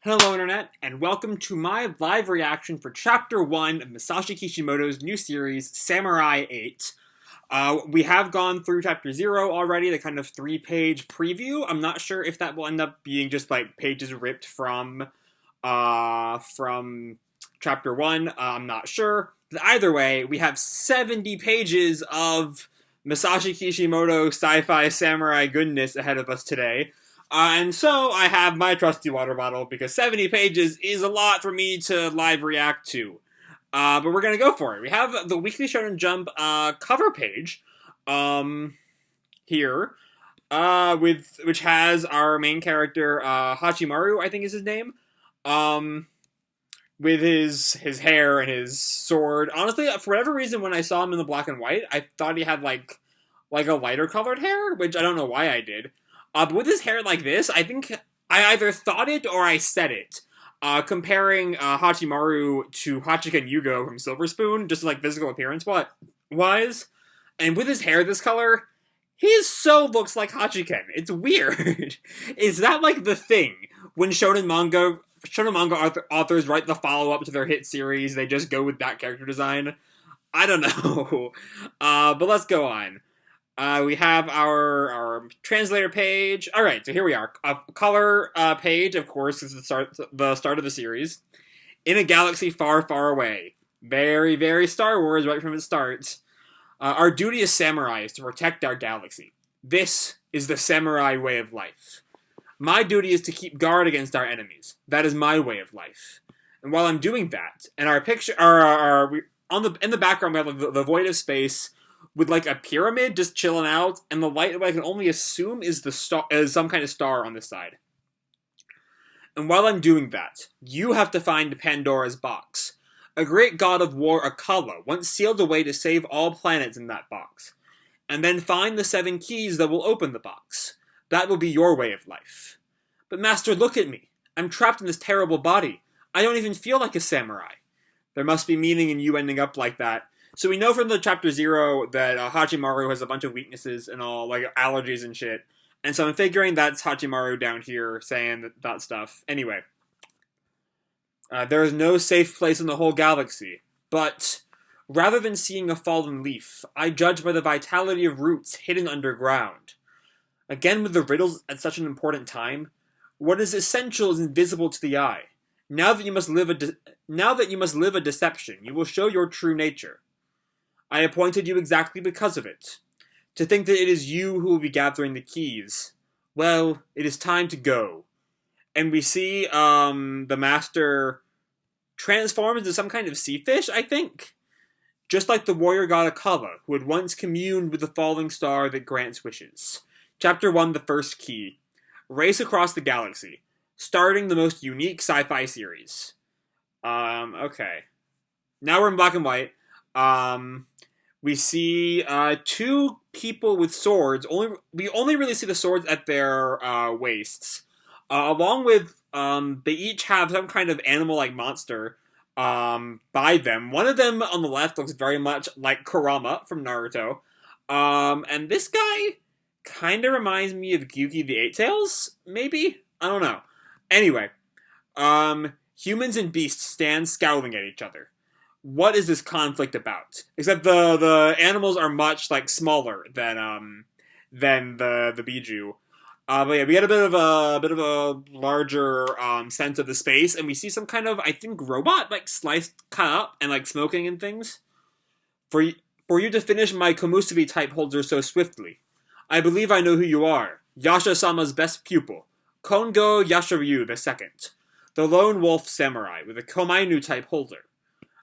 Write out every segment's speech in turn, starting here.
Hello Internet, and welcome to my live reaction for Chapter 1 of Masashi Kishimoto's new series, Samurai 8. We have gone through Chapter 0 already, the kind of 3-page preview. I'm not sure if that will end up being just like pages ripped from Chapter 1. I'm not sure. But either way, we have 70 pages of Masashi Kishimoto sci-fi samurai goodness ahead of us today. And so I have my trusty water bottle because 70 pages is a lot for me to live react to. But we're going to go for it. We have the Weekly Shonen Jump cover page here, which has our main character, Hachimaru, I think is his name, with his hair and his sword. Honestly, for whatever reason, when I saw him in the black and white, I thought he had like a lighter colored hair, which I don't know why I did. But with his hair like this, I think I either thought it or I said it. Comparing Hachimaru to Hachiken Yugo from Silver Spoon, just like physical appearance wise. And with his hair this color, he so looks like Hachiken. It's weird. Is that like the thing? When shonen manga authors write the follow-up to their hit series, they just go with that character design? I don't know. But let's go on. We have our translator page. All right, so here we are. A color page, of course, is the start of the series. In a galaxy far, far away. Very, very Star Wars right from its start. Our duty as samurai is to protect our galaxy. This is the samurai way of life. My duty is to keep guard against our enemies. That is my way of life. And while I'm doing that, and our picture, in the background, we have the void of space, with like a pyramid just chilling out, and the light I can only assume is some kind of star on this side. And while I'm doing that, you have to find Pandora's box. A great god of war, Acala, once sealed away to save all planets in that box. And then find the 7 keys that will open the box. That will be your way of life. But master, look at me. I'm trapped in this terrible body. I don't even feel like a samurai. There must be meaning in you ending up like that. So we know from the Chapter 0 that Hachimaru has a bunch of weaknesses and all, like allergies and shit. And so I'm figuring that's Hachimaru down here saying that stuff. Anyway. There is no safe place in the whole galaxy. But, rather than seeing a fallen leaf, I judge by the vitality of roots hidden underground. Again with the riddles at such an important time, what is essential is invisible to the eye. Now that you must live a deception, you will show your true nature. I appointed you exactly because of it. To think that it is you who will be gathering the keys. Well, it is time to go. And we see the master transform into some kind of sea fish, I think. Just like the warrior god Acala, who had once communed with the falling star that grants wishes. Chapter 1, the first key. Race across the galaxy. Starting the most unique sci-fi series. Okay. Now we're in black and white. We see 2 people with swords. We only really see the swords at their waists. Along with, they each have some kind of animal-like monster by them. One of them on the left looks very much like Kurama from Naruto. And this guy kind of reminds me of Gyuki the Eight Tails, maybe? I don't know. Anyway, humans and beasts stand scowling at each other. What is this conflict about? Except the animals are much like smaller than the Biju. But yeah, we get a bit of a larger sense of the space, and we see some kind of, I think, robot like sliced, cut up, and like smoking and things. For you to finish my Komusubi type holder so swiftly, I believe I know who you are. Yasha-sama's best pupil, Kongo Yasharyu II, the lone wolf samurai with a Komainu type holder.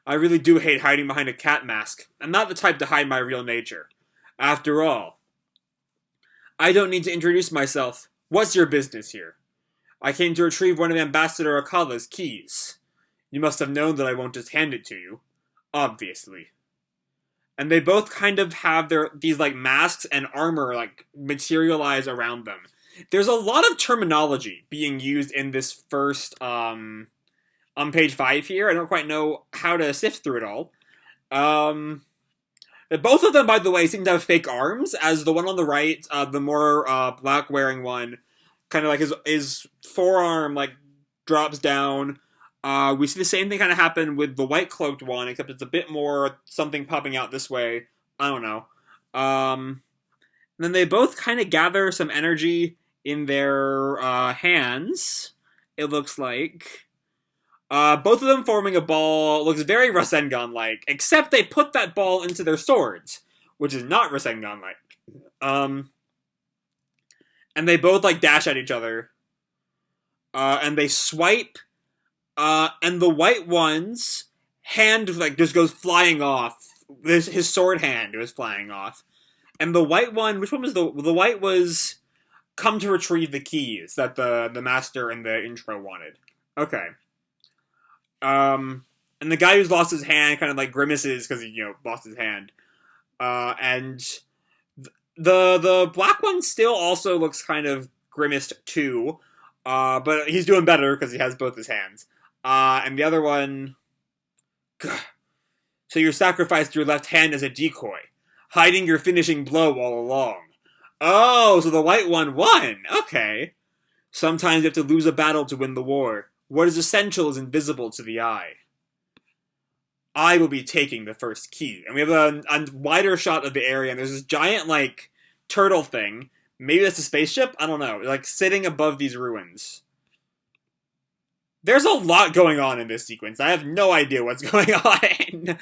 I really do hate hiding behind a cat mask. I'm not the type to hide my real nature. After all, I don't need to introduce myself. What's your business here? I came to retrieve one of Ambassador Akala's keys. You must have known that I won't just hand it to you. Obviously. And they both kind of have these like masks and armor like materialize around them. There's a lot of terminology being used in this first on page 5 here. I don't quite know how to sift through it all. Both of them, by the way, seem to have fake arms, as the one on the right, the more black-wearing one, kind of like his forearm, like, drops down. We see the same thing kind of happen with the white cloaked one, except it's a bit more something popping out this way. I don't know. Then they both kind of gather some energy in their hands, it looks like. Both of them forming a ball looks very Rasengan-like, except they put that ball into their swords, which is not Rasengan-like. And they both, like, dash at each other. And they swipe, and the white one's hand, like, just goes flying off. His sword hand was flying off. And the white one, which one was the white was come to retrieve the keys that the master in the intro wanted. Okay. And the guy who's lost his hand kind of, like, grimaces because he, lost his hand. And the black one still also looks kind of grimaced too. But he's doing better because he has both his hands. And the other one... So you sacrificed your left hand as a decoy, hiding your finishing blow all along. Oh, so the white one won! Okay. Sometimes you have to lose a battle to win the war. What is essential is invisible to the eye. I will be taking the first key. And we have a wider shot of the area, and there's this giant, like, turtle thing. Maybe that's a spaceship? I don't know. Like, sitting above these ruins. There's a lot going on in this sequence. I have no idea what's going on.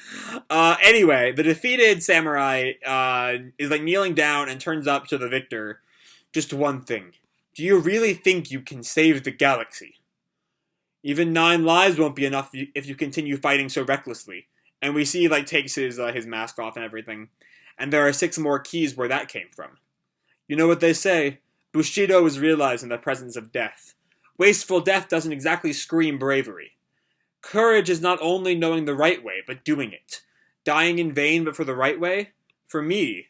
Anyway, the defeated samurai is, like, kneeling down and turns up to the victor. Just one thing. Do you really think you can save the galaxy? Even 9 lives won't be enough if you continue fighting so recklessly. And we see, like, takes his mask off and everything. And there are 6 more keys where that came from. You know what they say? Bushido is realized in the presence of death. Wasteful death doesn't exactly scream bravery. Courage is not only knowing the right way, but doing it. Dying in vain, but for the right way? For me,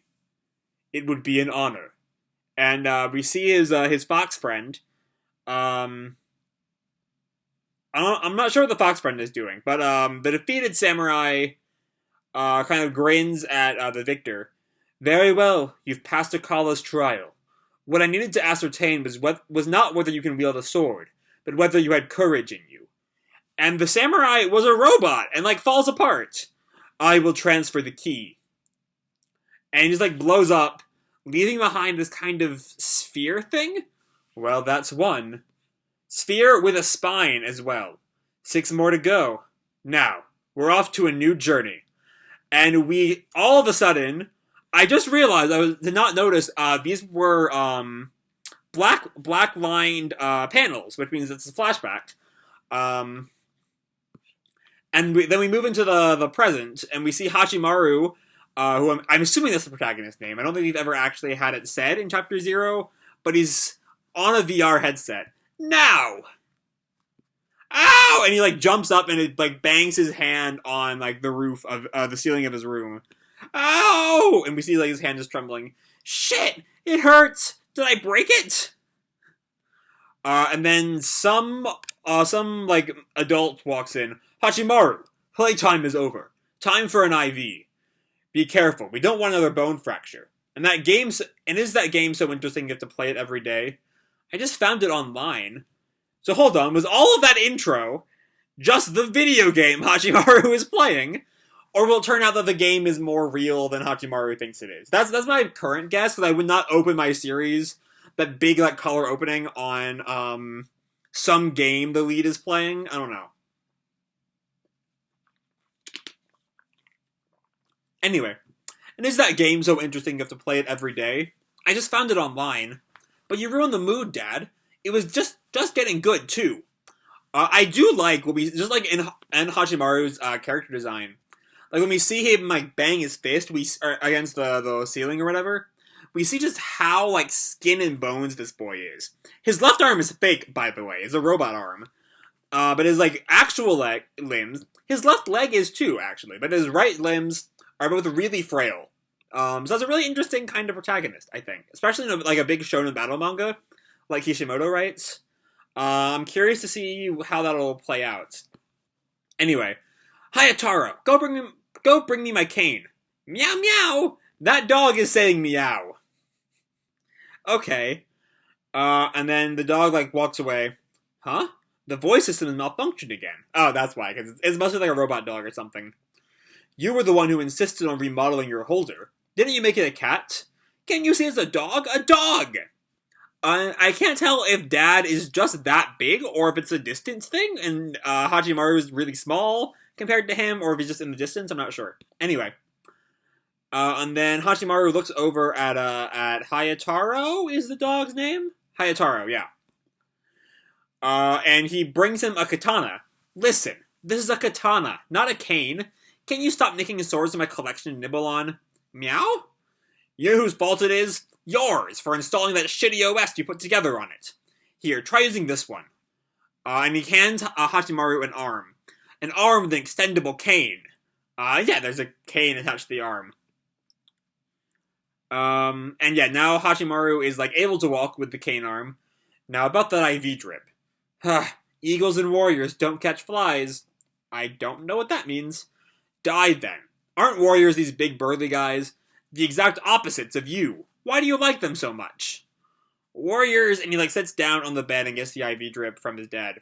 it would be an honor. And we see his fox friend. I'm not sure what the fox friend is doing, but the defeated samurai kind of grins at the victor. Very well, you've passed Acala's trial. What I needed to ascertain was not whether you can wield a sword, but whether you had courage in you. And the samurai was a robot, and, like, falls apart. I will transfer the key. And he just, like, blows up, leaving behind this kind of sphere thing? Well, that's one. Sphere with a spine as well. 6 more to go. Now, we're off to a new journey. And we, all of a sudden... I just realized, did not notice, these were black-lined panels, which means it's a flashback. And then we move into the present, and we see Hachimaru, who I'm assuming that's the protagonist's name. I don't think we've ever actually had it said in Chapter 0, but he's on a VR headset. Now! Ow! And he, like, jumps up and it, like, bangs his hand on, like, the roof of the ceiling of his room. Ow! And we see, like, his hand is trembling. Shit! It hurts! Did I break it? And then some like, adult walks in. Hachimaru, playtime is over. Time for an IV. Be careful, we don't want another bone fracture. And is that game so interesting you have to play it every day? I just found it online. So hold on, was all of that intro just the video game Hachimaru is playing? Or will it turn out that the game is more real than Hachimaru thinks it is? That's my current guess, because I would not open my series, that big, like, color opening on, some game the lead is playing. I don't know. Anyway. And is that game so interesting you have to play it every day? I just found it online. But you ruined the mood, Dad. It was just getting good, too. I do like, just like in Hachimaru's character design, like, when we see him, like, bang his fist against the ceiling or whatever, we see just how, like, skin and bones this boy is. His left arm is fake, by the way. It's a robot arm. But his, like, actual limbs... His left leg is, too, actually. But his right limbs are both really frail. So that's a really interesting kind of protagonist, I think. Especially in, like, a big shonen battle manga, like Kishimoto writes. I'm curious to see how that'll play out. Anyway... Hayataro, go bring me my cane. Meow meow! That dog is saying meow. Okay. And then the dog, like, walks away. Huh? The voice system is malfunctioned again. Oh, that's why, because it's must be like a robot dog or something. You were the one who insisted on remodeling your holder. Didn't you make it a cat? Can't you see it's a dog? A dog! I can't tell if Dad is just that big, or if it's a distance thing, and Hachimaru is really small compared to him, or if he's just in the distance, I'm not sure. Anyway. And then Hachimaru looks over at Hayataro, is the dog's name? Hayataro, yeah. And he brings him a katana. Listen, this is a katana, not a cane. Can you stop nicking swords in my collection to nibble on? Meow? You know whose fault it is? Yours, for installing that shitty OS you put together on it. Here, try using this one. And he hands Hachimaru an arm. An arm with an extendable cane. Yeah, there's a cane attached to the arm. And yeah, now Hachimaru is, like, able to walk with the cane arm. Now, about that IV drip. Eagles and warriors don't catch flies. I don't know what that means. Die, then. Aren't warriors these big burly guys? The exact opposites of you. Why do you like them so much? Warriors, and he, like, sits down on the bed and gets the IV drip from his dad.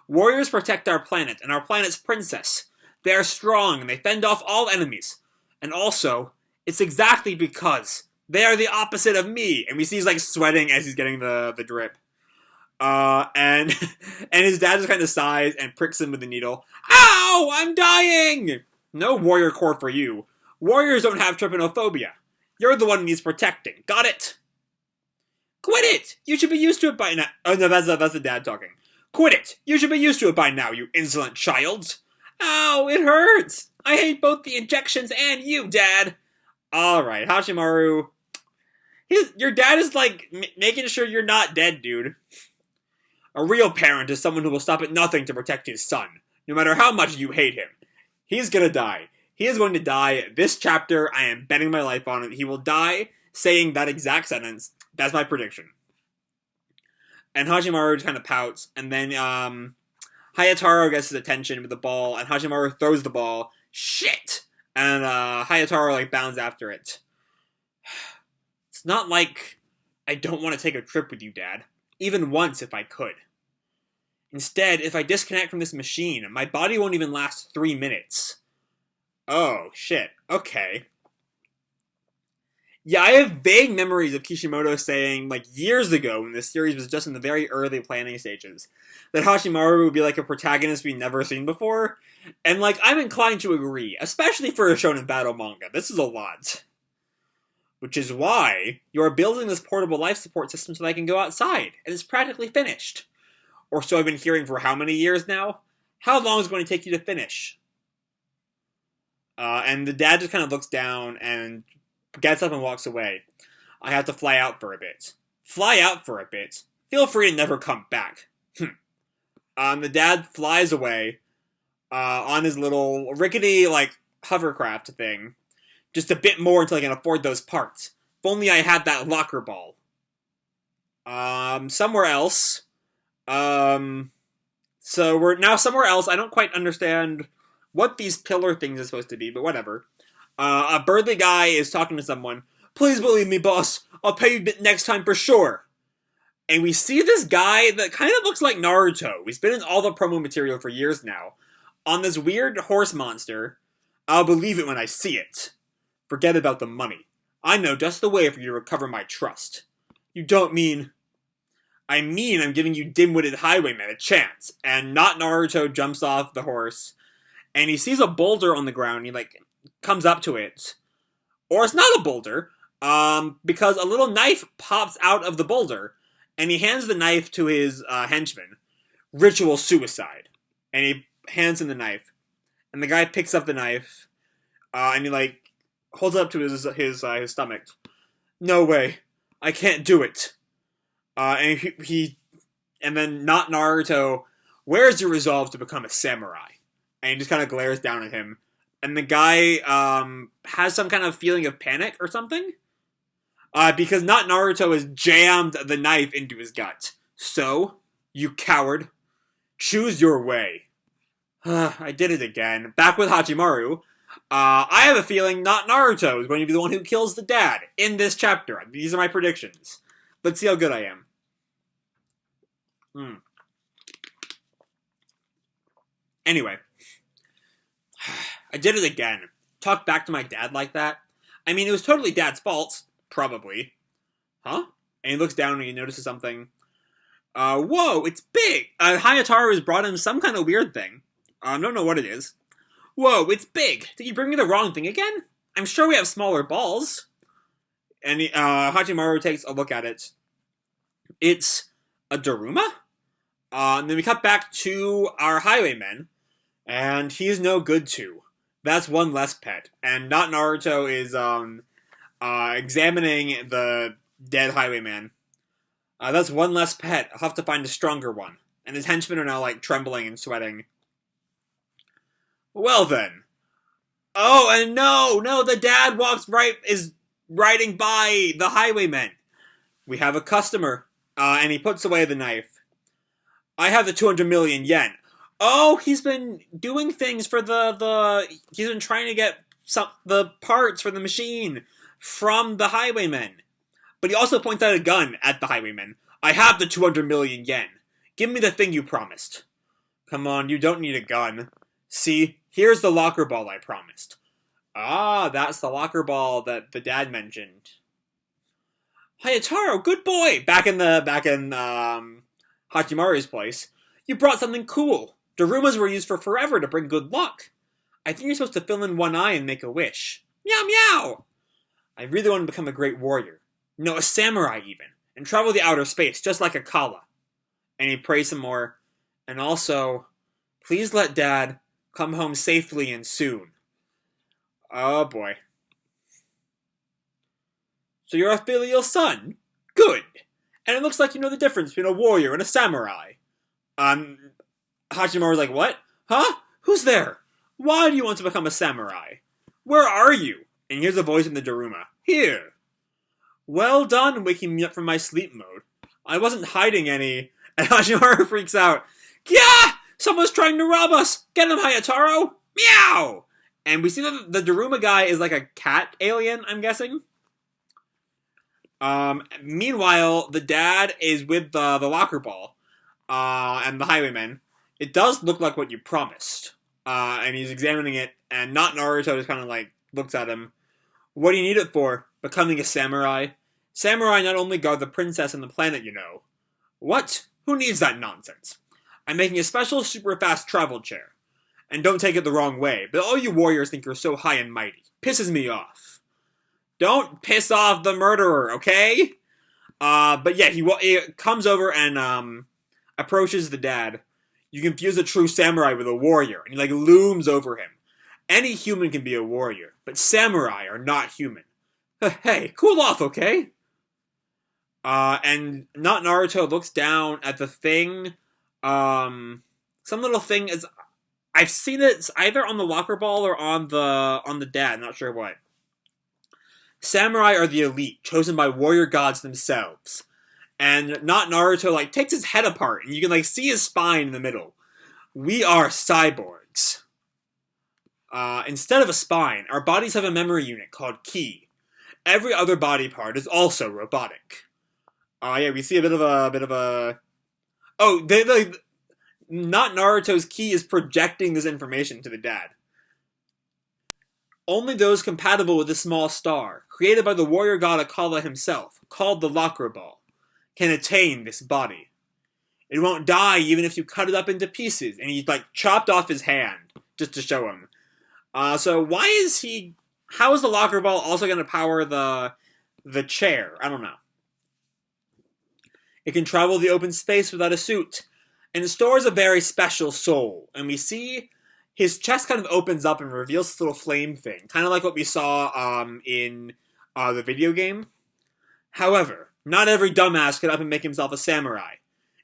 Warriors protect our planet, and our planet's princess. They are strong, and they fend off all enemies. And also, it's exactly because they are the opposite of me. And we see he's, like, sweating as he's getting the drip. And his dad just kind of sighs and pricks him with the needle. Ow! I'm dying! No warrior core for you. Warriors don't have trypanophobia. You're the one who needs protecting. Got it? Quit it! You should be used to it by now. Oh, no, that's the dad talking. Quit it! You should be used to it by now, you insolent child. Ow, it hurts! I hate both the injections and you, Dad. Alright, Hachimaru. Your dad is, like, making sure you're not dead, dude. A real parent is someone who will stop at nothing to protect his son, no matter how much you hate him. He's gonna die. He is going to die this chapter. I am betting my life on it. He will die saying that exact sentence. That's my prediction. And Hachimaru just kind of pouts, and then Hayataro gets his attention with the ball, and Hachimaru throws the ball. Shit! And Hayataro, like, bounds after it. It's not like I don't want to take a trip with you, Dad. Even once, if I could. Instead, if I disconnect from this machine, my body won't even last 3 minutes. Oh, shit. Okay. Yeah, I have vague memories of Kishimoto saying, like, years ago, when this series was just in the very early planning stages, that Hachimaru would be, like, a protagonist we'd never seen before. And, like, I'm inclined to agree, especially for a shonen battle manga. This is a lot. Which is why you're building this portable life support system so that I can go outside, and it's practically finished. Or so I've been hearing for how many years now? How long is it going to take you to finish? And the dad just kind of looks down and gets up and walks away. I have to fly out for a bit. Fly out for a bit? Feel free to never come back. The dad flies away on his little rickety, like, hovercraft thing. Just a bit more until I can afford those parts. If only I had that locker ball. Somewhere else. So we're now somewhere else. I don't quite understand what these pillar things are supposed to be, but whatever. A burly guy is talking to someone. Please believe me, boss. I'll pay you next time for sure. And we see this guy that kind of looks like Naruto. He's been in all the promo material for years now. On this weird horse monster. I'll believe it when I see it. Forget about the money. I know just the way for you to recover my trust. You don't mean... I mean I'm giving you dim-witted highwayman a chance. And not Naruto jumps off the horse. And he sees a boulder on the ground. He, like, comes up to it. Or it's not a boulder. Because a little knife pops out of the boulder. And he hands the knife to his henchman. Ritual suicide. And he hands him the knife. And the guy picks up the knife. And he, like, holds it up to his stomach. No way. I can't do it. And and then not Naruto, where's your resolve to become a samurai? And he just kind of glares down at him. And the guy, has some kind of feeling of panic or something. Because not Naruto has jammed the knife into his gut. So, you coward, choose your way. I did it again. Back with Hachimaru. I have a feeling not Naruto is going to be the one who kills the dad in this chapter. These are my predictions. Let's see how good I am. Anyway, I did it again. Talked back to my dad like that. I mean, it was totally Dad's fault. Probably. Huh? And he looks down and he notices something. Whoa, it's big! Hayataru has brought him some kind of weird thing. I don't know what it is. Whoa, it's big! Did you bring me the wrong thing again? I'm sure we have smaller balls. And Hachimaru takes a look at it. It's a Daruma? And then we cut back to our highwayman, and he's no good too. That's one less pet. And not Naruto is examining the dead highwayman. That's one less pet. I'll have to find a stronger one. And his henchmen are now, like, trembling and sweating. Well then. Oh, and no, the dad is riding by the highwayman. We have a customer. And he puts away the knife. I have the 200 million yen. Oh, he's been doing things for he's been trying to get the parts for the machine from the highwayman. But he also points out a gun at the highwayman. I have the 200 million yen. Give me the thing you promised. Come on, you don't need a gun. See, here's the locker ball I promised. Ah, that's the locker ball that the dad mentioned. Hayataro, good boy! Back in Hachimaru's place. You brought something cool. Darumas were used for forever to bring good luck. I think you're supposed to fill in one eye and make a wish. Meow meow! I really want to become a great warrior. No, a samurai even. And travel the outer space, just like Acala. And he prays some more. And also, please let Dad come home safely and soon. Oh boy. So you're a filial son? Good! And it looks like you know the difference between a warrior and a samurai. Hachimaru's like, what? Huh? Who's there? Why do you want to become a samurai? Where are you? And here's a voice in the Daruma. Here. Well done waking me up from my sleep mode. I wasn't hiding any. And Hachimaru freaks out. Yeah! Someone's trying to rob us! Get him, Hayataro! Meow! And we see that the Daruma guy is like a cat alien, I'm guessing. Meanwhile, the dad is with the locker ball, and the highwayman. It does look like what you promised. And he's examining it, and not Naruto just kind of like looks at him. What do you need it for? Becoming a samurai? Samurai not only guard the princess and the planet, you know. What? Who needs that nonsense? I'm making a special super fast travel chair. And don't take it the wrong way, but all you warriors think you're so high and mighty. Pisses me off. Don't piss off the murderer, okay? But yeah, he comes over and approaches the dad. You confuse a true samurai with a warrior, and he like looms over him. Any human can be a warrior, but samurai are not human. Hey, cool off, okay? And not Naruto looks down at the thing. Some little thing is. I've seen it. It's either on the locker ball or on the dad. Not sure what. Samurai are the elite, chosen by warrior gods themselves. And not Naruto like takes his head apart, and you can like see his spine in the middle. We are cyborgs. Instead of a spine, our bodies have a memory unit called ki. Every other body part is also robotic. Yeah, we see a bit of a. Oh, not Naruto's ki is projecting this information to the dad. Only those compatible with the small star, created by the warrior god Acala himself, called the Locker Ball, can attain this body. It won't die even if you cut it up into pieces, and he like chopped off his hand just to show him. So why is he? How is the Locker Ball also going to power the chair? I don't know. It can travel the open space without a suit, and it stores a very special soul. And we see his chest kind of opens up and reveals this little flame thing, kind of like what we saw in the video game. However, not every dumbass can up and make himself a samurai.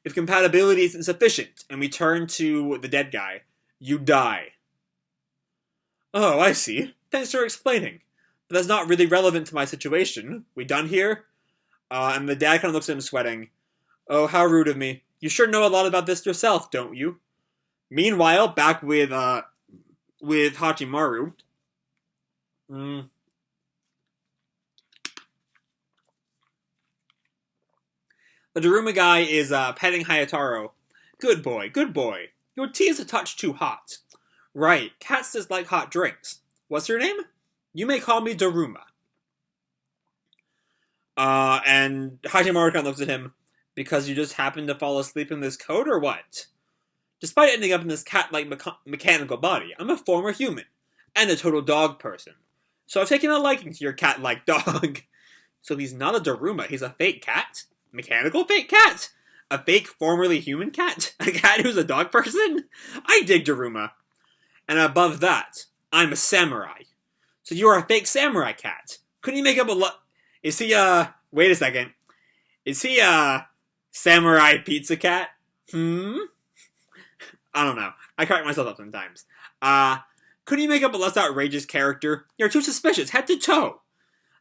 If compatibility isn't sufficient, and we turn to the dead guy, you die. Oh, I see. Thanks for explaining. But that's not really relevant to my situation. We done here? And the dad kind of looks at him sweating. Oh, how rude of me. You sure know a lot about this yourself, don't you? Meanwhile, back with Hachimaru. The Daruma guy is petting Hayataro. Good boy, good boy. Your tea is a touch too hot. Right, cats dislike hot drinks. What's your name? You may call me Daruma. And Hachimaru kind of looks at him. Because you just happened to fall asleep in this coat, or what? Despite ending up in this cat-like mechanical body, I'm a former human. And a total dog person. So I've taken a liking to your cat-like dog. So he's not a Daruma, he's a fake cat? Mechanical fake cat? A fake formerly human cat? A cat who's a dog person? I dig Daruma. And above that, I'm a samurai. So you're a fake samurai cat. Couldn't you make up a Is he, wait a second. Is he, samurai pizza cat? I don't know. I crack myself up sometimes. Couldn't you make up a less outrageous character? You're too suspicious, head to toe.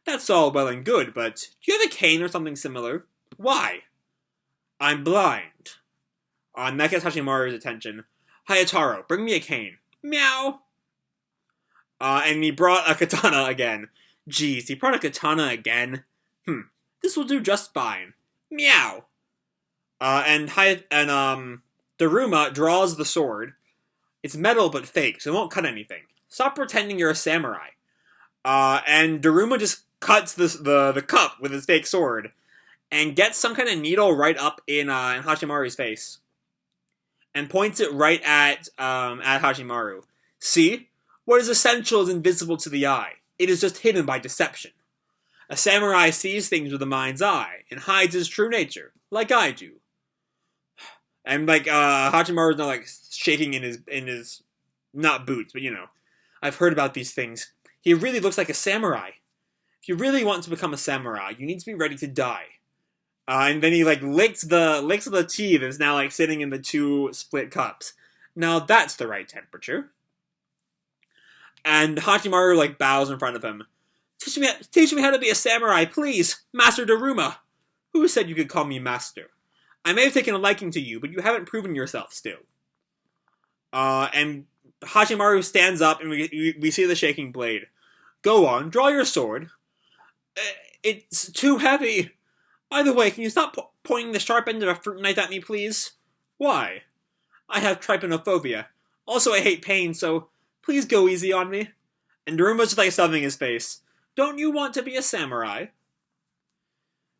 That's all well and good, but do you have a cane or something similar? Why? I'm blind. And that gets Hachimaru's attention. Hayataro, bring me a cane. Meow. And he brought a katana again. Geez, he brought a katana again? This will do just fine. Meow. And Daruma draws the sword. It's metal but fake, so it won't cut anything. Stop pretending you're a samurai. And Daruma just cuts the cup with his fake sword, and gets some kind of needle right up in Hachimaru's face, and points it right at Hachimaru. See? What is essential is invisible to the eye. It is just hidden by deception. A samurai sees things with the mind's eye, and hides his true nature, like I do. And Hachimaru's not shaking in his not boots, but I've heard about these things. He really looks like a samurai. If you really want to become a samurai, you need to be ready to die. And then he licks the tea that's now sitting in the two split cups. Now that's the right temperature. And Hachimaru bows in front of him. Teach me how to be a samurai, please, Master Daruma. Who said you could call me master? I may have taken a liking to you, but you haven't proven yourself still. And Hachimaru stands up, and we see the shaking blade. Go on, draw your sword. It's too heavy. Either way, can you stop pointing the sharp end of a fruit knife at me, please? Why? I have trypanophobia. Also, I hate pain, so please go easy on me. And Daruma's just stuffing his face. Don't you want to be a samurai?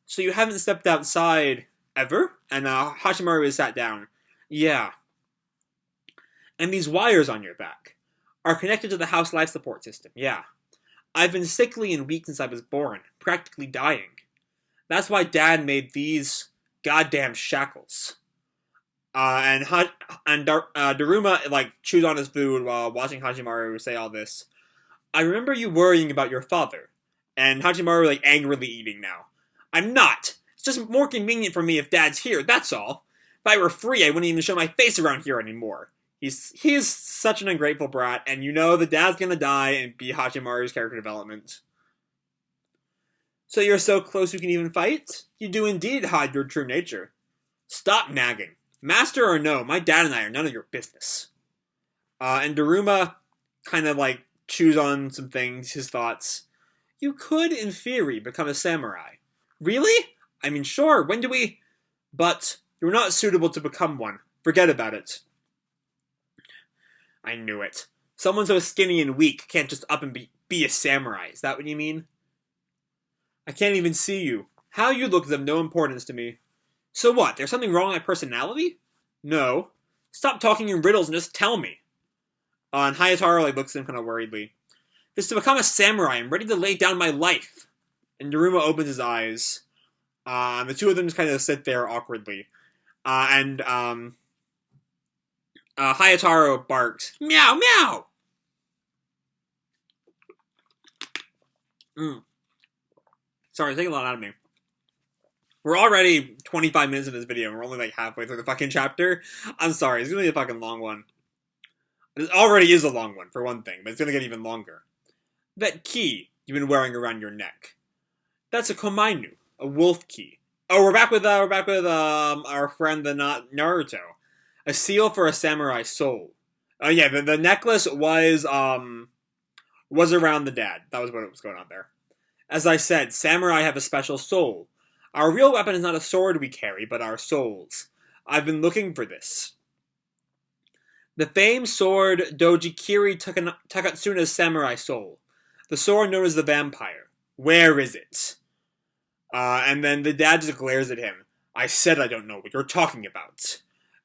So you haven't stepped outside ever? And Hachimaru is sat down. Yeah. And these wires on your back are connected to the house life support system. Yeah. I've been sickly and weak since I was born, practically dying. That's why Dad made these goddamn shackles. And Daruma chews on his food while watching Hachimaru say all this. I remember you worrying about your father. And Hachimaru angrily eating now. I'm not. It's just more convenient for me if Dad's here, that's all. If I were free, I wouldn't even show my face around here anymore. He is such an ungrateful brat, and the Dad's gonna die and be Hachimaru's character development. So you're so close you can even fight? You do indeed hide your true nature. Stop nagging. Master or no, my dad and I are none of your business. And Daruma kind of chews on some things, his thoughts. You could, in theory, become a samurai. Really? I mean, sure, when do we... But you're not suitable to become one. Forget about it. I knew it. Someone so skinny and weak can't just up and be a samurai. Is that what you mean? I can't even see you. How you look is of no importance to me. So what, there's something wrong with my personality? No. Stop talking in riddles and just tell me. And Hayataro looks at him kind of worriedly. If it's to become a samurai, I'm ready to lay down my life. And Daruma opens his eyes. And the two of them just kind of sit there awkwardly. Hayataro barks, meow, meow! Sorry, it's taking a lot out of me. We're already 25 minutes of this video, and we're only halfway through the fucking chapter. I'm sorry, it's gonna be a fucking long one. It already is a long one, for one thing, but it's gonna get even longer. That key you've been wearing around your neck. That's a komainu, a wolf key. Oh, we're back with our friend the Naruto. A seal for a samurai soul. Oh yeah, the necklace was around the dad. That was what was going on there. As I said, samurai have a special soul. Our real weapon is not a sword we carry, but our souls. I've been looking for this. The famed sword Dojikiri Takatsuna's samurai soul. The sword known as the vampire. Where is it? And then the dad just glares at him. I said I don't know what you're talking about.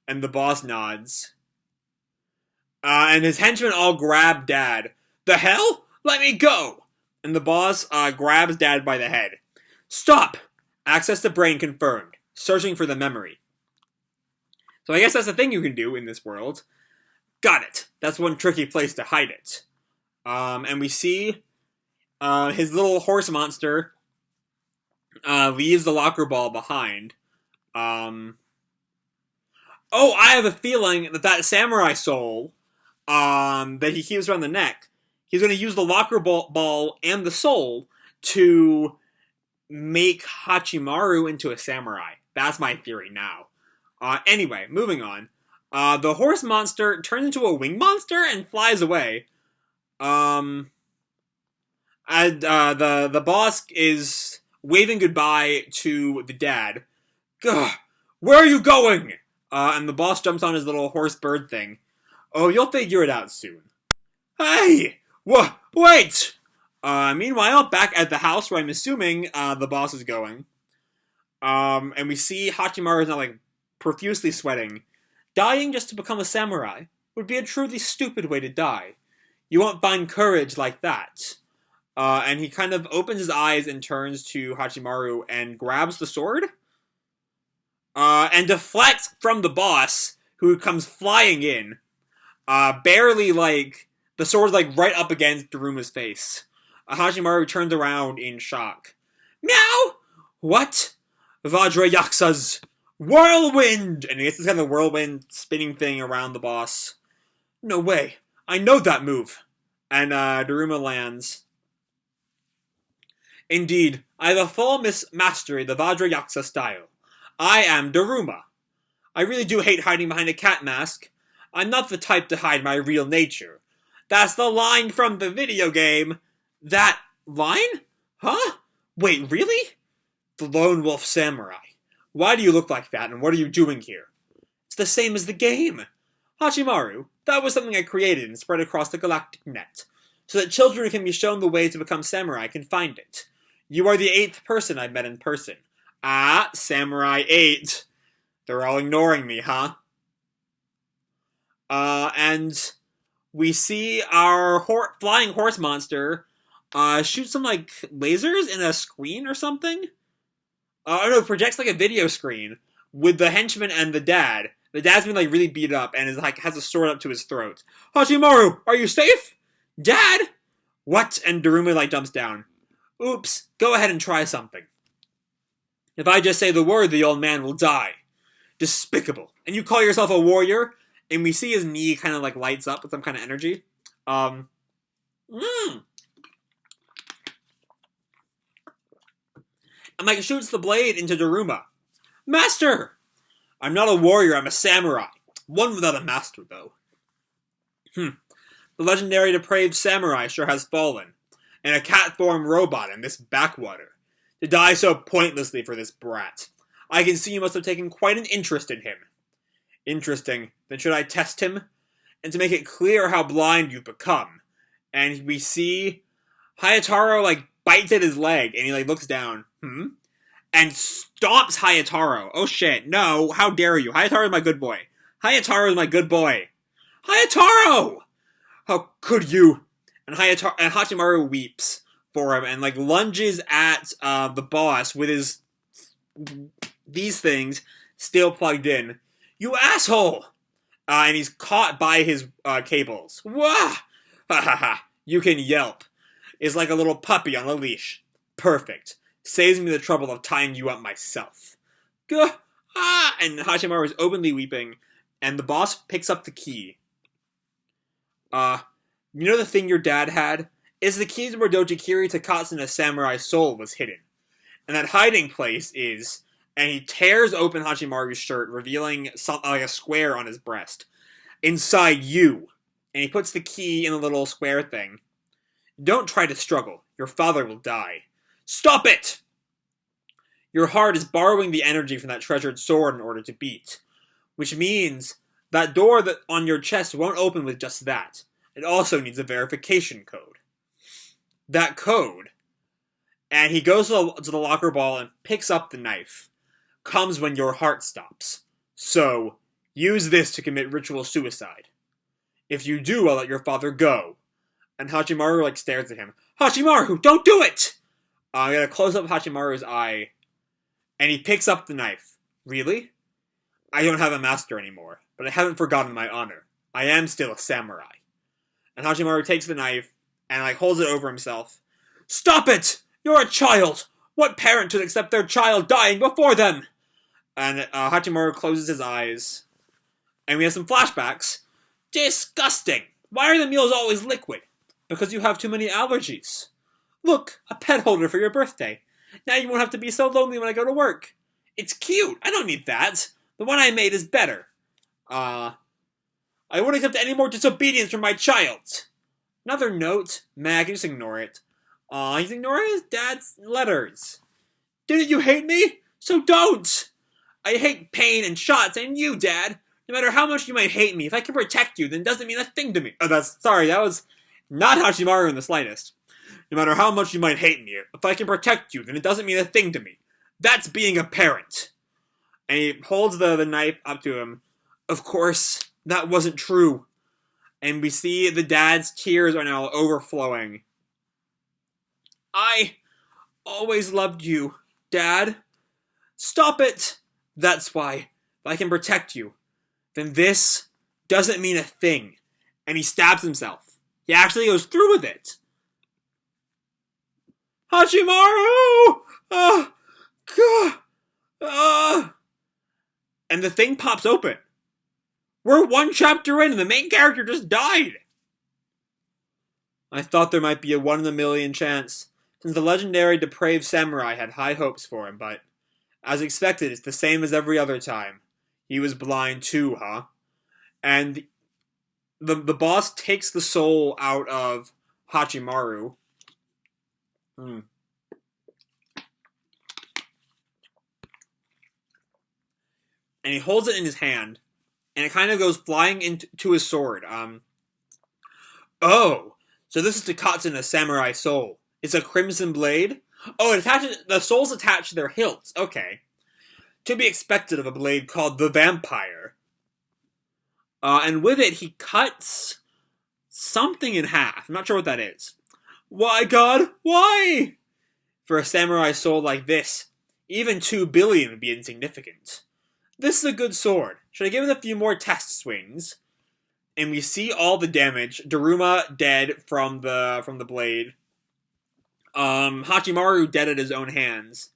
And the boss nods. And his henchmen all grab Dad. The hell? Let me go! And the boss grabs Dad by the head. Stop! Access to brain confirmed. Searching for the memory. So I guess that's the thing you can do in this world. Got it. That's one tricky place to hide it. And we see his little horse monster leaves the locker ball behind. Oh, I have a feeling that samurai soul that he keeps around the neck, he's going to use the locker ball and the soul to make Hachimaru into a samurai. That's my theory now. Anyway, moving on. The horse monster turns into a wing monster and flies away. And the boss is waving goodbye to the dad. Gah, where are you going? And the boss jumps on his little horse bird thing. Oh, you'll figure it out soon. Hey! Wait! Meanwhile, back at the house where I'm assuming the boss is going. And we see Hachimaru is now, like, profusely sweating. Dying just to become a samurai would be a truly stupid way to die. You won't find courage like that. And he kind of opens his eyes and turns to Hachimaru and grabs the sword. And deflects from the boss, who comes flying in. Barely, like, the sword's, like, right up against Daruma's face. Hachimaru turns around in shock. Meow! What? Vajrayaksha's whirlwind! And he gets this kind of whirlwind spinning thing around the boss. No way. I know that move. And, Daruma lands. Indeed, I have a full mastery of the Vajrayaksha style. I am Daruma. I really do hate hiding behind a cat mask. I'm not the type to hide my real nature. That's the line from the video game. That line? Huh? Wait, really? The Lone Wolf Samurai. Why do you look like that, and what are you doing here? It's the same as the game. Hachimaru, that was something I created and spread across the galactic net, so that children who can be shown the way to become samurai can find it. You are the 8th person I've met in person. Ah, Samurai 8. They're all ignoring me, huh? And we see our flying horse monster shoot some, like, lasers in a screen or something? Projects, like, a video screen with the henchman and the dad. The dad's been, like, really beat up and is, like, has a sword up to his throat. Hachimaru, are you safe? Dad? What? And Daruma, like, jumps down. Oops, go ahead and try something. If I just say the word, the old man will die. Despicable. And you call yourself a warrior? And we see his knee kind of, like, lights up with some kind of energy. And, like, shoots the blade into Daruma. Master! I'm not a warrior, I'm a samurai. One without a master, though. The legendary depraved samurai sure has fallen. And a cat-formed robot in this backwater. To die so pointlessly for this brat. I can see you must have taken quite an interest in him. Interesting. Then should I test him? And to make it clear how blind you've become. And we see Hayataro, like, bites at his leg, and he, like, looks down. And stomps Hayataro. Oh shit, no, how dare you. Hayataro is my good boy. Hayataro is my good boy. Hayataro! How could you? And Hachimaru weeps for him and, like, lunges at the boss with his these things still plugged in. You asshole! And he's caught by his cables. Wah! Ha ha ha. You can yelp. It's like a little puppy on a leash. Perfect. Saves me the trouble of tying you up myself. Gah! Ah! And Hachimaru is openly weeping, and the boss picks up the key. You know the thing your dad had? It's the keys where Dojikiri Takatsuna's samurai soul was hidden. And that hiding place is... And he tears open Hachimaru's shirt, revealing like a square on his breast. Inside you. And he puts the key in the little square thing. Don't try to struggle. Your father will die. Stop it! Your heart is borrowing the energy from that treasured sword in order to beat. Which means That door that on your chest won't open with just that. It also needs a verification code. That code, and he goes to the locker ball and picks up the knife, comes when your heart stops. So, use this to commit ritual suicide. If you do, I'll let your father go. And Hachimaru, stares at him. Hachimaru, don't do it! I got a close-up of Hachimaru's eye, and he picks up the knife. Really? I don't have a master anymore, but I haven't forgotten my honor. I am still a samurai. And Hachimaru takes the knife, and holds it over himself. Stop it! You're a child! What parent would accept their child dying before them? And Hachimaru closes his eyes, and we have some flashbacks. Disgusting! Why are the meals always liquid? Because you have too many allergies. Look, a pet holder for your birthday. Now you won't have to be so lonely when I go to work. It's cute. I don't need that. The one I made is better. I wouldn't accept any more disobedience from my child. Another note. Mag, just ignore it. He's ignoring his dad's letters. Didn't you hate me? So don't! I hate pain and shots and you, Dad. No matter how much you might hate me, if I can protect you, then it doesn't mean a thing to me. Oh, that was not Hachimaru in the slightest. No matter how much you might hate me, if I can protect you, then it doesn't mean a thing to me. That's being a parent. And he holds the knife up to him. Of course, that wasn't true. And we see the dad's tears are now overflowing. I always loved you, Dad. Stop it! That's why. If I can protect you, then this doesn't mean a thing. And he stabs himself. He actually goes through with it. Hachimaru! And the thing pops open. We're one chapter in and the main character just died. I thought there might be a 1 in a million chance, since the legendary depraved samurai had high hopes for him, but as expected, it's the same as every other time. He was blind too, huh? And the boss takes the soul out of Hachimaru. And he holds it in his hand, and it kind of goes flying into his sword. Oh, so this is Takatsuna's samurai soul. It's a crimson blade? Oh, the soul's attached to their hilts. Okay. To be expected of a blade called the Vampire. And with it, he cuts something in half. I'm not sure what that is. Why, God? Why? For a samurai soul like this, even 2 billion would be insignificant. This is a good sword. Should I give it a few more test swings? And we see all the damage. Daruma dead from the blade. Hachimaru dead at his own hands.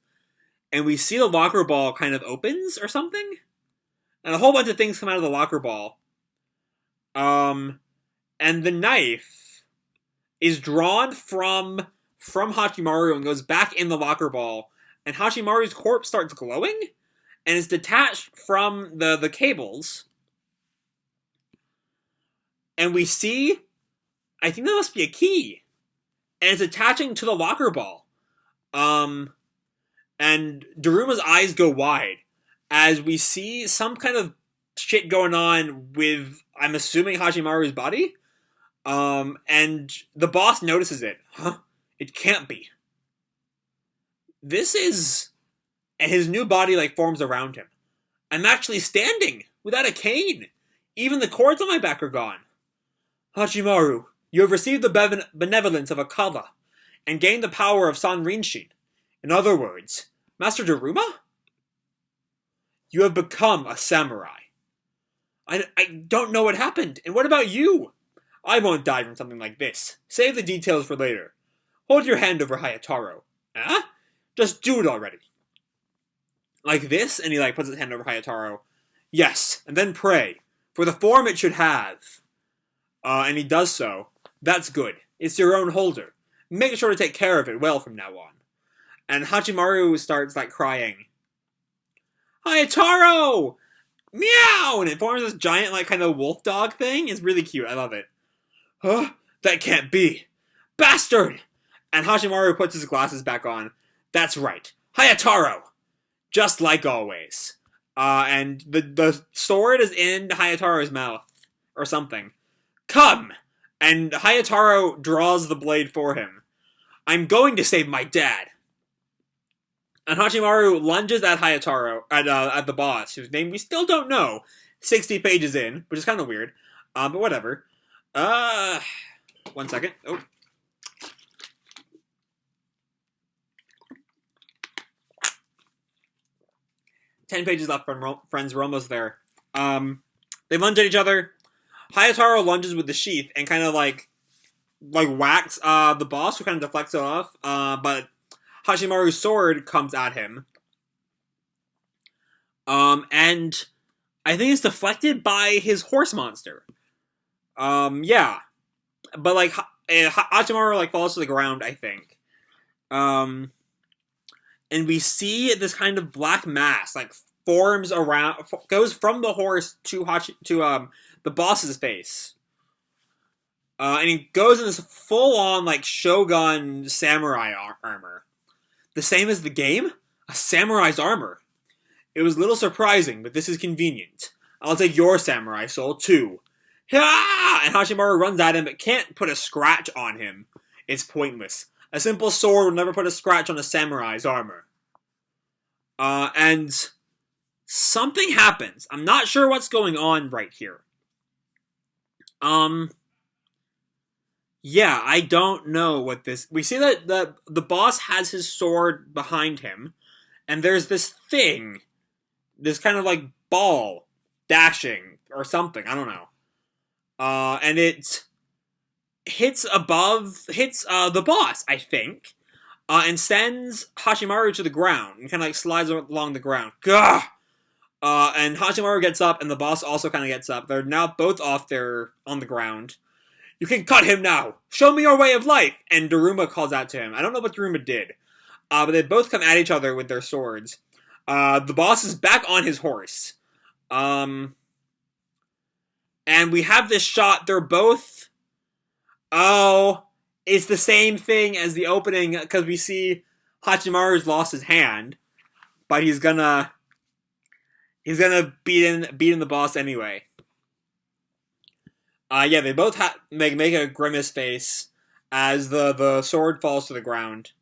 And we see the locker ball kind of opens or something. And a whole bunch of things come out of the locker ball. And the knife is drawn from Hachimaru and goes back in the locker ball. And Hachimaru's corpse starts glowing. And is detached from the cables. And we see, I think that must be a key. And it's attaching to the locker ball. And Daruma's eyes go wide as we see some kind of shit going on with, I'm assuming, Hachimaru's body. And the boss notices it. Huh? It can't be. This is... And his new body, forms around him. I'm actually standing, without a cane. Even the cords on my back are gone. Hachimaru, you have received the benevolence of Acala, and gained the power of San Rinshin. In other words, Master Daruma? You have become a samurai. I don't know what happened, and what about you? I won't die from something like this. Save the details for later. Hold your hand over Hayataro. Huh? Just do it already. Like this, and he puts his hand over Hayataro. Yes, and then pray, for the form it should have. And he does so. That's good. It's your own holder. Make sure to take care of it well from now on. And Hachimaru starts, crying. Hayataro! Meow! And it forms this giant, kind of wolf dog thing. It's really cute. I love it. Huh? That can't be. Bastard! And Hachimaru puts his glasses back on. That's right. Hayataro! Just like always. And the sword is in Hayataro's mouth or something. Come! And Hayataro draws the blade for him. I'm going to save my dad. And Hachimaru lunges at Hayataro, at the boss, whose name we still don't know, 60 pages in, which is kind of weird. But whatever. 1 second. Oh. Ten pages left, friends. We're almost there. They lunge at each other. Hayataro lunges with the sheath and kind of like whacks the boss, who kind of deflects it off. But Hachimaru's sword comes at him. And I think it's deflected by his horse monster. Yeah. But like Hachimaru like falls to the ground, I think. And we see this kind of black mass like forms around, goes from the horse to the boss's face. And he goes in this full-on like Shogun samurai armor. The same as the game? A samurai's armor. It was a little surprising, but this is convenient. I'll take your samurai soul too. Ha! And Hachimaru runs at him, but can't put a scratch on him. It's pointless. A simple sword will never put a scratch on a samurai's armor. And something happens. I'm not sure what's going on right here. Yeah, I don't know what this... We see that the boss has his sword behind him, and there's this thing, this kind of like ball, dashing, or something, I don't know. And it hits the boss, I think, and sends Hachimaru to the ground, and kind of like slides along the ground. Gah! And Hachimaru gets up, and the boss also kind of gets up. They're now both off there on the ground. You can cut him now! Show me your way of life! And Daruma calls out to him. I don't know what Daruma did. But they both come at each other with their swords. The boss is back on his horse. And we have this shot. They're both... Oh, it's the same thing as the opening, because we see Hachimaru's lost his hand. But he's gonna beat in the boss anyway. Yeah, they both make a grimace face as the sword falls to the ground.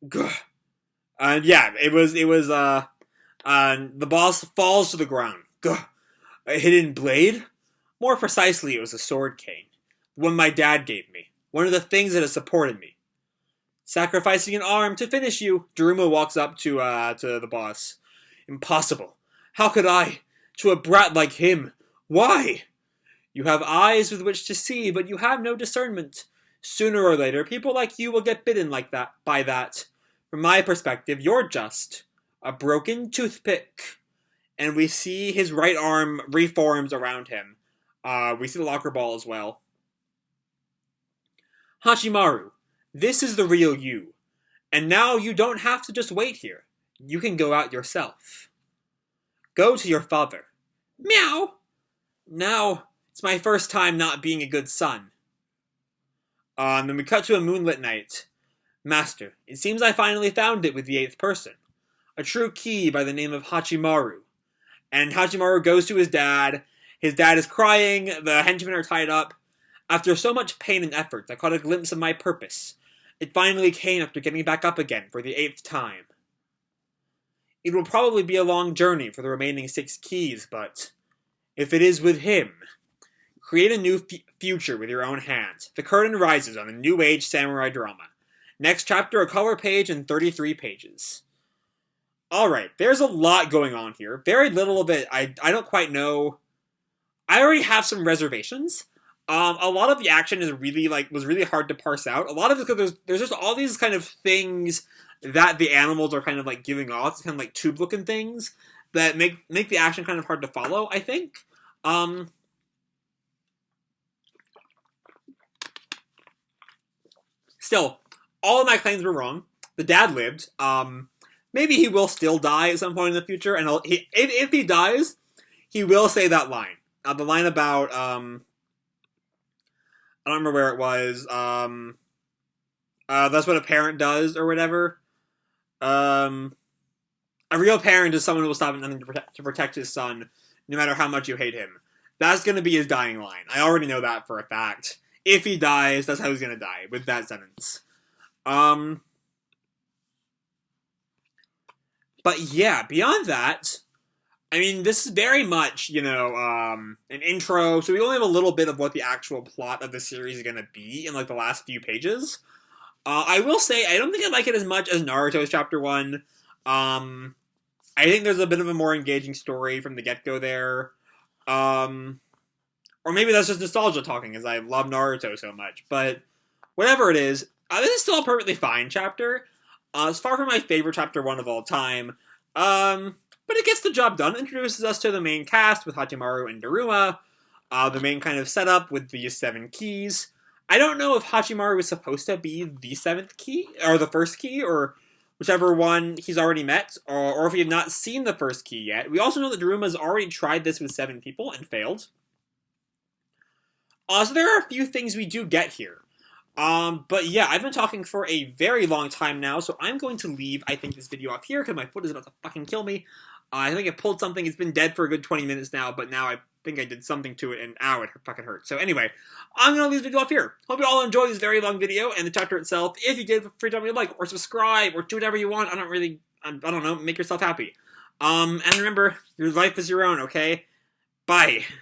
Gah. And yeah, the boss falls to the ground. Gah. A hidden blade? More precisely, it was a sword cane. One my dad gave me. One of the things that has supported me. Sacrificing an arm to finish you. Daruma walks up to the boss. Impossible. How could I? To a brat like him. Why? You have eyes with which to see, but you have no discernment. Sooner or later, people like you will get bitten by that. From my perspective, you're just a broken toothpick. And we see his right arm reforms around him. We see the locker ball as well. Hachimaru, this is the real you. And now you don't have to just wait here. You can go out yourself. Go to your father. Meow! Now, it's my first time not being a good son. And then we cut to a moonlit night. Master, it seems I finally found it with the 8th person. A true key by the name of Hachimaru. And Hachimaru goes to his dad. His dad is crying. The henchmen are tied up. After so much pain and effort, I caught a glimpse of my purpose. It finally came after getting back up again for the 8th time. It will probably be a long journey for the remaining 6 keys, but if it is with him, create a new future with your own hands. The curtain rises on a new age samurai drama. Next chapter, a cover page and 33 pages. Alright, there's a lot going on here. Very little of it, I don't quite know. I already have some reservations. A lot of the action is was really hard to parse out. A lot of it because there's just all these kind of things that the animals are kind of like giving off, kind of like tube-looking things that make the action kind of hard to follow, I think. Still, all of my claims were wrong. The dad lived. Maybe he will still die at some point in the future, and if he dies, he will say that line. The line about, I don't remember where it was, that's what a parent does, or whatever. I A real parent is someone who will stop at nothing to protect his son, no matter how much you hate him. That's going to be his dying line. I already know that for a fact. If he dies, that's how he's going to die, with that sentence. But yeah, beyond that, I mean, this is very much, you know, an intro, so we only have a little bit of what the actual plot of the series is going to be in, like, the last few pages. I will say, I don't think I like it as much as Naruto's Chapter 1. I think there's a bit of a more engaging story from the get-go there. Or maybe that's just nostalgia talking, as I love Naruto so much. But whatever it is, this is still a perfectly fine chapter. It's far from my favorite Chapter 1 of all time. But it gets the job done. It introduces us to the main cast with Hachimaru and Daruma. The main kind of setup with the 7 keys. I don't know if Hachimaru was supposed to be the 7th key, or the first key, or whichever one he's already met, or if he had not seen the first key yet. We also know that Daruma's already tried this with 7 people and failed. So there are a few things we do get here. But yeah, I've been talking for a very long time now, so I'm going to leave, I think, this video off here, because my foot is about to fucking kill me. I think I pulled something, it's been dead for a good 20 minutes now, but now I think I did something to it, and ow, it fucking hurts. So anyway, I'm gonna leave this video off here. Hope you all enjoyed this very long video, and the chapter itself. If you did, feel free to tell me a like, or subscribe, or do whatever you want. I don't know, make yourself happy. And remember, your life is your own, okay? Bye.